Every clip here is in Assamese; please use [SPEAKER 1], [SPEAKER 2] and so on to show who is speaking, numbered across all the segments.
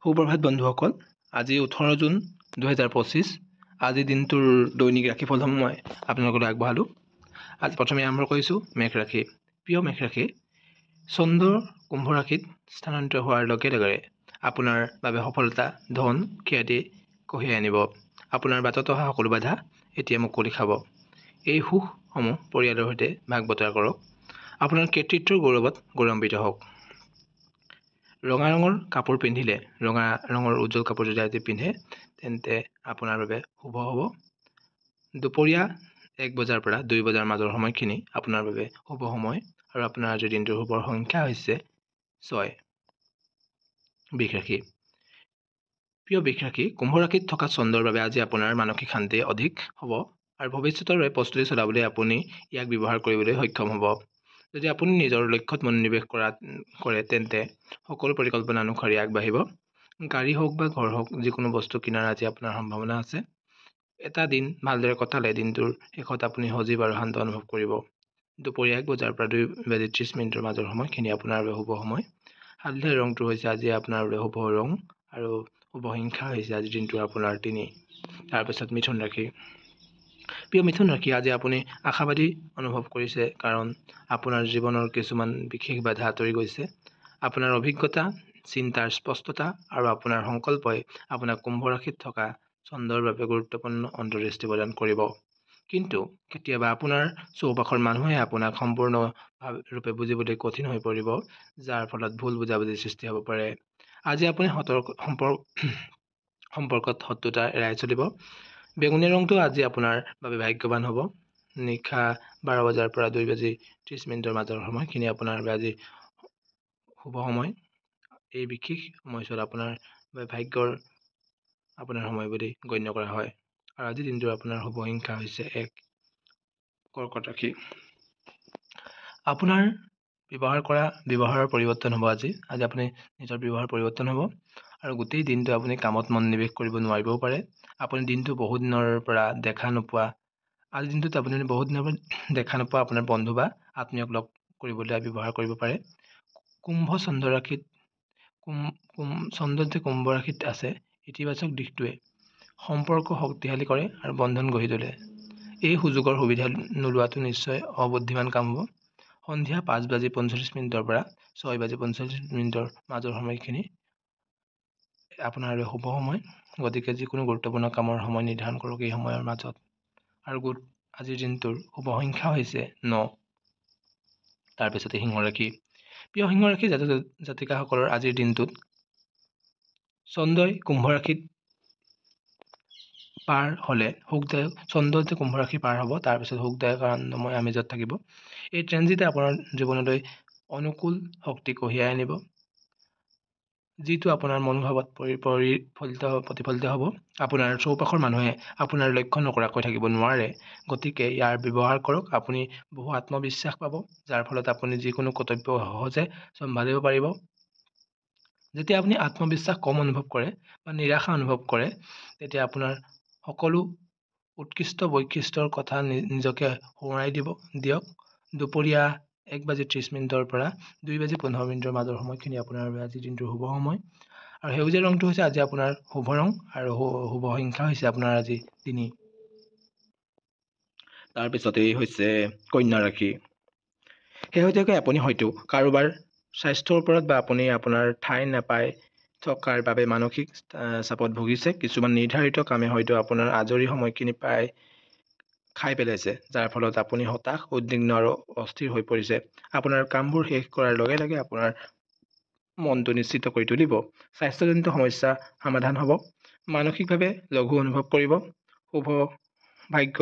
[SPEAKER 1] সুপ্ৰভাত বন্ধুসকল, আজি 18 জুন 2025। আজি দিনটোৰ দৈনিক ৰাশিফলসমূহ মই আপোনালোকলৈ আগবঢ়ালোঁ। আজি প্ৰথমে আৰম্ভ কৰিছোঁ মেঘ ৰাশি। প্ৰিয় মেঘ ৰাশি, চন্দ্ৰ কুম্ভ ৰাশিত স্থানান্তৰ হোৱাৰ লগে লগে আপোনাৰ বাবে সফলতা, ধন, খ্যাতি কঢ়িয়াই আনিব। আপোনাৰ বাটত অহা সকলো বাধা এতিয়া মুকলি খাব। এই সুখসমূহ পৰিয়ালৰ সৈতে ভাগ বতৰা কৰক। আপোনাৰ কৃতিত্বৰ গৌৰৱত গৌৰৱান্বিত হওক। ৰঙা ৰঙৰ কাপোৰ পিন্ধিলে, ৰঙা ৰঙৰ উজ্জ্বল কাপোৰ যদি আজি পিন্ধে তেন্তে আপোনাৰ বাবে শুভ হ'ব। দুপৰীয়া 1 বজাৰ পৰা 2 বজাৰ মাজৰ সময়খিনি আপোনাৰ বাবে শুভ সময় আৰু আপোনাৰ আজিৰ দিনটোৰ শুভৰ সংখ্যা হৈছে 6। বৃষ ৰাশি। প্ৰিয় বৃষ ৰাশি, কুম্ভ ৰাশিত থকা চন্দ্ৰৰ বাবে আজি আপোনাৰ মানসিক শান্তি অধিক হ'ব আৰু ভৱিষ্যতৰ বাবে প্ৰস্তুতি চলাবলৈ আপুনি ইয়াক ব্যৱহাৰ কৰিবলৈ সক্ষম হ'ব। যদি আপুনি নিজৰ লক্ষ্যত মনোনিৱেশ কৰে তেন্তে সকলো পৰিকল্পনা অনুসৰি আগবাঢ়িব। গাড়ী হওক বা ঘৰ হওক, যিকোনো বস্তু কিনাৰ আজি আপোনাৰ সম্ভাৱনা আছে। এটা দিন ভালদৰে কটালে দিনটোৰ শেষত আপুনি সজীৱ আৰু শান্ত অনুভৱ কৰিব। দুপৰীয়া 1 বজাৰ পৰা 2:30 মাজৰ সময়খিনি আপোনাৰ বাবে শুভ সময়। হালধীয়া ৰংটো হৈছে আজি আপোনাৰ বাবে শুভ ৰং আৰু শুভ সংখ্যা হৈছে আজিৰ দিনটোৰ আপোনাৰ 3। তাৰপিছত মিথুন ৰাশি। প্ৰিয় মিথুন ৰাশি, আজি আপুনি আশাবাদী অনুভৱ কৰিছে কাৰণ আপোনাৰ জীৱনৰ কিছুমান বিশেষ বাধা আঁতৰি গৈছে। আপোনাৰ অভিজ্ঞতা, চিন্তাৰ স্পষ্টতা আৰু আপোনাৰ সংকল্পই আপোনাক কুম্ভ ৰাশিত থকা চন্দ্ৰৰ বাবে গুৰুত্বপূৰ্ণ অন্তৰ্দৃষ্টি প্ৰদান কৰিব। কিন্তু কেতিয়াবা আপোনাৰ চৌপাশৰ মানুহে আপোনাক সম্পূৰ্ণৰূপে বুজিবলৈ কঠিন হৈ পৰিব, যাৰ ফলত ভুল বুজাবুজিৰ সৃষ্টি হ'ব পাৰে। আজি আপুনি সম্পৰ্কত শত্ৰুতা এৰাই চলিব। বেঙুনীয়া ৰংটো আজি আপোনাৰ বাবে ভাগ্যৱান হ'ব। নিশা 12 বজাৰ পৰা 2:30 মাজৰ সময়খিনি আপোনাৰ বাবে আজি শুভ সময়। এই বিশেষ সময়ছোৱাত আপোনাৰ বাবে ভাগ্যৰ আপোনাৰ সময় বুলি গণ্য কৰা হয় আৰু আজিৰ দিনটোৰ আপোনাৰ শুভ সংখ্যা হৈছে 1। কৰ্কট ৰাশি। আপোনাৰ ব্যৱহাৰৰ পৰিৱৰ্তন হ'ব। আজি আপুনি নিজৰ ব্যৱহাৰ পৰিৱৰ্তন হ'ব আৰু গোটেই দিনটো আপুনি কামত মনোনিৱেশ কৰিব নোৱাৰিবও পাৰে। আপুনি দিনটো বহুত দিনৰ পৰা দেখা নোপোৱা আপোনাৰ বন্ধু বা আত্মীয়ক লগ কৰিবলৈ ব্যৱহাৰ কৰিব পাৰে। চন্দ্ৰ যে কুম্ভ ৰাশিত আছে, ইতিবাচক দিশটোৱে সম্পৰ্ক শক্তিশালী কৰে আৰু বন্ধন গঢ়ি তোলে। এই সুযোগৰ সুবিধা নোলোৱাটো নিশ্চয় অবুদ্ধিমান কাম হ'ব। সন্ধিয়া 5:45 পৰা 6:45 মাজৰ সময়খিনি আপোনাৰ বাবে শুভ সময়। গতিকে যিকোনো গুৰুত্বপূৰ্ণ কামৰ সময় নিৰ্ধাৰণ কৰক এই সময়ৰ মাজত। আৰু আজিৰ দিনটোৰ শুভ সংখ্যা হৈছে 9। তাৰপিছতে সিংহ ৰাশি। প্ৰিয় সিংহ ৰাশি জাতিকাসকলৰ আজিৰ দিনটোত চন্দ্ৰই কুম্ভ ৰাশিত পাৰ হ'লে সুখদায়ক। চন্দ্ৰ যে কুম্ভ ৰাশি পাৰ হ'ব, তাৰপিছত সুখদায়ক আনন্দময় আমেজত থাকিব। এই ট্ৰেনজিটে আপোনাৰ জীৱনলৈ অনুকূল শক্তি কঢ়িয়াই আনিব, যিটো আপোনাৰ মনোভাৱত প্ৰতিফলিত হ'ব। আপোনাৰ চৌপাশৰ মানুহে আপোনাৰ লক্ষ্য নকৰাকৈ থাকিব নোৱাৰে, গতিকে ইয়াৰ ব্যৱহাৰ কৰক। আপুনি বহু আত্মবিশ্বাস পাব, যাৰ ফলত আপুনি যিকোনো কৰ্তব্য সহজে চম্ভালিব পাৰিব। যেতিয়া আপুনি আত্মবিশ্বাস কম অনুভৱ কৰে বা নিৰাশা অনুভৱ কৰে, তেতিয়া আপোনাৰ সকলো উৎকৃষ্ট বৈশিষ্ট্যৰ কথা নিজকে সোঁৱৰাই দিয়ক। দুপৰীয়া 1:30 পৰা 2:15 মাজৰ সময়খিনি আপোনাৰ বাবে আজিৰ দিনটোৰ শুভ সময় আৰু সেউজীয়া ৰংটো হৈছে আজি আপোনাৰ শুভ ৰং আৰু শুভ সংখ্যা হৈছে আপোনাৰ আজি 3। তাৰপিছতেই হৈছে কন্যা ৰাশি। শেহতীয়াকৈ আপুনি হয়তো কাৰোবাৰ স্বাস্থ্যৰ ওপৰত বা আপুনি আপোনাৰ ঠাই নাপাই থকাৰ বাবে মানসিক চাপত ভুগিছে। কিছুমান নিৰ্ধাৰিত কামে হয়তো আপোনাৰ আজৰি সময়খিনি প্ৰায় খাই পেলাইছে, যাৰ ফলত আপুনি হতাশ, উদ্বিগ্ন আৰু অস্থিৰ হৈ পৰিছে। আপোনাৰ কামবোৰ শেষ কৰাৰ লগে লগে আপোনাৰ মনটো নিশ্চিত কৰি তুলিব। স্বাস্থ্যজনিত সমস্যা সমাধান হ'ব। মানসিকভাৱে লঘু অনুভৱ কৰিব। শুভ ভাগ্য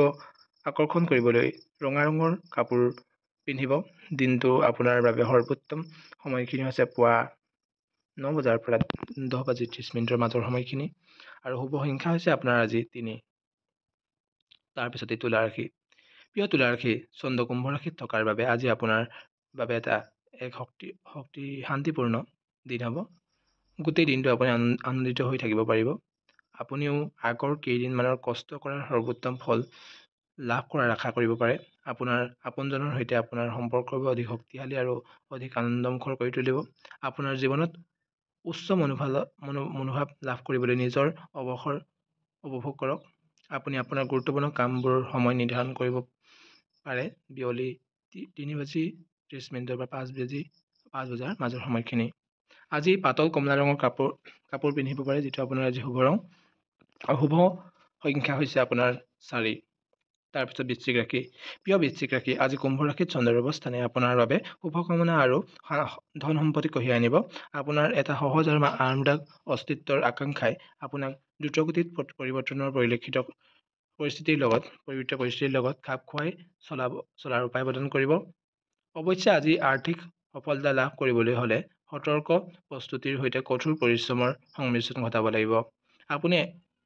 [SPEAKER 1] আকৰ্ষণ কৰিবলৈ ৰঙা ৰঙৰ কাপোৰ পিন্ধিব। দিনটো আপোনাৰ বাবে সৰ্বোত্তম সময়খিনি হৈছে পুৱা 9 বজাৰ পৰা 10:30 মাজৰ সময়খিনি আৰু শুভ সংখ্যা হৈছে আপোনাৰ আজি 3। তাৰপিছতে তুলা ৰাশি। প্ৰিয় তুলা ৰাশি, চন্দ্ৰ কুম্ভ ৰাশিত থকাৰ বাবে আজি আপোনাৰ বাবে এক শান্তিপূৰ্ণ দিন হ'ব। গোটেই দিনটো আপুনি আনন্দিত হৈ থাকিব পাৰিব। আপুনিও আগৰ কেইদিনমানৰ কষ্ট কৰাৰ সৰ্বোত্তম ফল লাভ কৰাৰ আশা কৰিব পাৰে। আপোনাৰ আপোনজনৰ সৈতে আপোনাৰ সম্পৰ্কবোৰ অধিক শক্তিশালী আৰু অধিক আনন্দমুখৰ কৰি তুলিব। আপোনাৰ জীৱনত উচ্চ মনোভাৱ লাভ কৰিবলৈ নিজৰ অৱসৰ উপভোগ কৰক। আপুনি আপোনাৰ গুৰুত্বপূৰ্ণ কামবোৰ সময় নিৰ্ধাৰণ কৰিব পাৰে বিয়লি 3:30 পৰা 5 বজাৰ মাজৰ সময়খিনি। আজি পাতল কমলা ৰঙৰ কাপোৰ পিন্ধিব পাৰে, যিটো আপোনাৰ আজি শুভ ৰং। আৰু শুভ সংখ্যা হৈছে আপোনাৰ 4। তাৰপিছত বৃশ্চিক ৰাশি। প্ৰিয় বৃশ্চিক ৰাশি, আজি কুম্ভ ৰাশিত চন্দ্ৰৰ অৱস্থানে আপোনাৰ বাবে শুভকামনা আৰু ধন সম্পত্তি কঢ়িয়াই আনিব। আপোনাৰ এটা সহজ আৰু আৰামদায়ক অস্তিত্বৰ আকাংক্ষাই আপোনাক দ্ৰুতগতিত পৰিৱৰ্তনৰ পৰিস্থিতিৰ লগত খাপ খুৱাই চলাৰ উপায় প্ৰদান কৰিব। অৱশ্যে আজি আৰ্থিক সফলতা লাভ কৰিবলৈ হ'লে সতৰ্ক প্ৰস্তুতিৰ সৈতে কঠোৰ পৰিশ্ৰমৰ সংমিশ্ৰণ ঘটাব লাগিব। আপুনি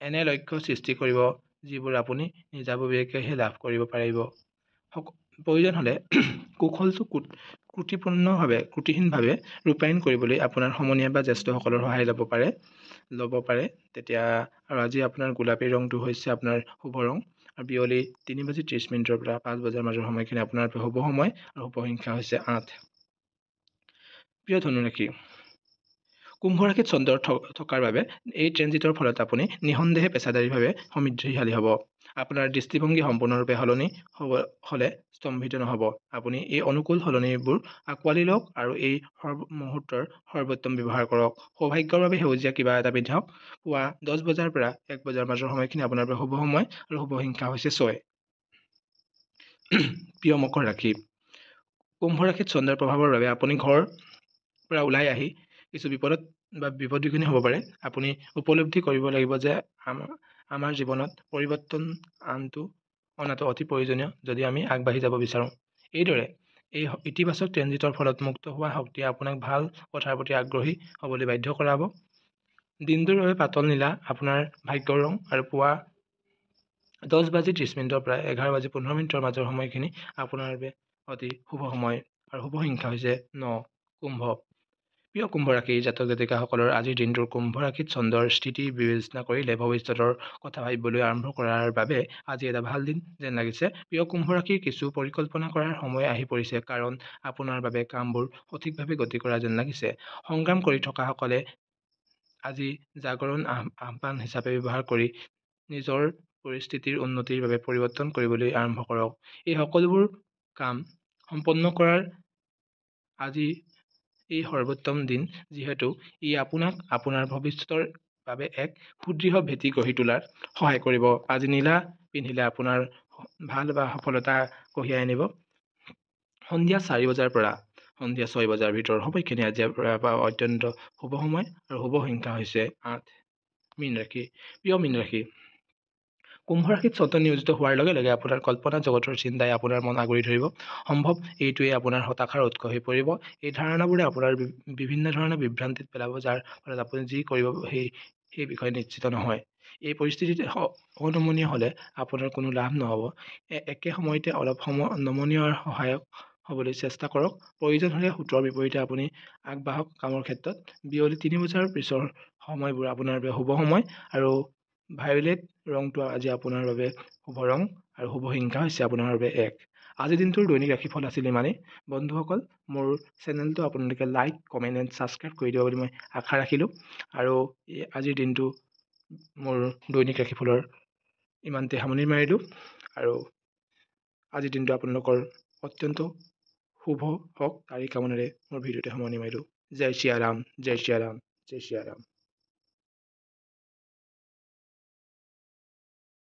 [SPEAKER 1] এনে লক্ষ্য সৃষ্টি কৰিব যিবোৰ আপুনি নিজাববীয়াকৈহে লাভ কৰিব পাৰিব। প্ৰয়োজন হ'লে কৌশলটো ত্ৰুটিহীনভাৱে ৰূপায়ণ কৰিবলৈ আপোনাৰ সমনীয়া বা জ্যেষ্ঠসকলৰ সহায় ল'ব পাৰে। তেতিয়া আৰু আজি আপোনাৰ গোলাপী ৰংটো হৈছে আপোনাৰ শুভ ৰং। আৰু বিয়লি 3:30 পৰা 5 বজাৰ মাজৰ সময়খিনি আপোনাৰ শুভ সময় আৰু শুভ সংখ্যা হৈছে 8। প্ৰিয় ধনুৰাশি, কুম্ভ ৰাশিত চন্দ্ৰ থকাৰ বাবে এই ট্ৰেনজিটৰ ফলত আপুনি নিঃসন্দেহে পেছাদাৰীভাৱে সমৃদ্ধিশালী হ'ব। আপোনাৰ দৃষ্টিভংগী সম্পূৰ্ণৰূপে সলনি হ'লে স্তম্ভিত নহ'ব। আপুনি এই অনুকূল সলনিবোৰ আঁকোৱালি লওক আৰু এই মুহূৰ্তৰ সৰ্বোত্তম ব্যৱহাৰ কৰক। সৌভাগ্যৰ বাবে সেউজীয়া কিবা এটা পিন্ধক। পুৱা 10 বজাৰ পৰা 1 বজাৰ মাজৰ সময়খিনি আপোনাৰ বাবে শুভ সময় আৰু শুভ সংখ্যা হৈছে 6। প্ৰিয় মকৰ ৰাশি, কুম্ভ ৰাশিত চন্দ্ৰৰ প্ৰভাৱৰ বাবে আপুনি ঘৰৰ পৰা ওলাই আহি কিছু বিপদবিঘিনি হ'ব পাৰে। আপুনি উপলব্ধি কৰিব লাগিব যে আমাৰ জীৱনত পৰিৱৰ্তন অনাটো অতি প্ৰয়োজনীয় যদি আমি আগবাঢ়ি যাব বিচাৰোঁ। এইদৰে এই ইতিবাচক ট্ৰেনজিটৰ ফলত মুক্ত হোৱা শক্তিয়ে আপোনাক ভাল কথাৰ প্ৰতি আগ্ৰহী হ'বলৈ বাধ্য কৰাব। দিনটোৰ বাবে পাতল নীলা আপোনাৰ ভাগ্যৰ ৰং। আৰু পুৱা 10:30 পৰা 11:15 মাজৰ সময়খিনি আপোনাৰ বাবে অতি শুভ সময় আৰু শুভ সংখ্যা হৈছে 9। কুম্ভ। প্ৰিয় কুম্ভ ৰাশিৰ জাতক জাতিকাসকলৰ আজিৰ দিনটোৰ কুম্ভ ৰাশিত চন্দ্ৰৰ স্থিতি বিবেচনা কৰিলে ভৱিষ্যতৰ কথা ভাবিবলৈ আৰম্ভ কৰাৰ বাবে আজি এটা ভাল দিন যেন লাগিছে। প্ৰিয় কুম্ভ ৰাশিৰ কিছু পৰিকল্পনা কৰাৰ সময় আহি পৰিছে, কাৰণ আপোনাৰ বাবে কামবোৰ সঠিকভাৱে গতি কৰা যেন লাগিছে। সংগ্ৰাম কৰি থকাসকলে আজি জাগৰণ আহ্বান হিচাপে ব্যৱহাৰ কৰি নিজৰ পৰিস্থিতিৰ উন্নতিৰ বাবে পৰিৱৰ্তন কৰিবলৈ আৰম্ভ কৰক। এই সকলোবোৰ কাম সম্পন্ন কৰাৰ আজি এই সৰ্বোত্তম দিন, যিহেতু ই আপোনাক আপোনাৰ ভৱিষ্যতৰ বাবে এক সুদৃঢ় ভেটি গঢ়ি তোলাত সহায় কৰিব। আজি নীলা পিন্ধিলে আপোনাৰ ভাল বা সফলতা কঢ়িয়াই আনিব। সন্ধিয়া 4 বজাৰ পৰা সন্ধিয়া 6 বজাৰ ভিতৰৰ সময়খিনি আজিৰ পৰা অত্যন্ত শুভ সময় আৰু শুভ সংখ্যা হৈছে 8। মীন ৰাশি। প্ৰিয় মীন ৰাশি, কুম্ভ ৰাশিত চন্দ্ৰ নিয়োজিত হোৱাৰ লগে লগে আপোনাৰ কল্পনা জগতৰ চিন্তাই আপোনাৰ মন আগুৰি ধৰিব। সম্ভৱ এইটোৱে আপোনাৰ হতাশাৰ উৎস হৈ পৰিব। এই ধাৰণাবোৰে আপোনাৰ বিভিন্ন ধৰণৰ বিভ্ৰান্তিত পেলাব, যাৰ ফলত আপুনি যি কৰিব সেই বিষয়ে নিশ্চিত নহয়। এই পৰিস্থিতিত অনমনীয় হ'লে আপোনাৰ কোনো লাভ নহ'ব। একে সময়তে অলপ নমনীয় আৰু সহায়ক হ'বলৈ চেষ্টা কৰক। প্ৰয়োজন হ'লে সূত্ৰৰ বিপৰীতে আপুনি আগবাঢ়ক কামৰ ক্ষেত্ৰত। বিয়লি 3 বজাৰ পিছৰ সময়বোৰ আপোনাৰ বাবে শুভ সময় আৰু ভায়োলেট ৰংটো আজি আপোনাৰ বাবে শুভ ৰং আৰু শুভ সংখ্যা হৈছে আপোনাৰ বাবে 1। আজিৰ দিনটোৰ দৈনিক ৰাশিফল আছিল ইমানেই। বন্ধুসকল, মোৰ চেনেলটো আপোনালোকে লাইক, কমেণ্ট এণ্ড ছাবস্ক্ৰাইব কৰি দিব বুলি মই আশা ৰাখিলোঁ। আৰু আজিৰ দিনটো মোৰ দৈনিক ৰাশিফলৰ ইমানতে সামৰণি মাৰিলোঁ। আৰু আজিৰ দিনটো আপোনালোকৰ অত্যন্ত শুভ হওক তাৰি কামনাৰে মোৰ ভিডিঅ'তে সামৰণি মাৰিলোঁ। জয় শ্ৰী ৰাম, জয় শ্ৰী ৰাম, জয় শ্ৰী ৰাম।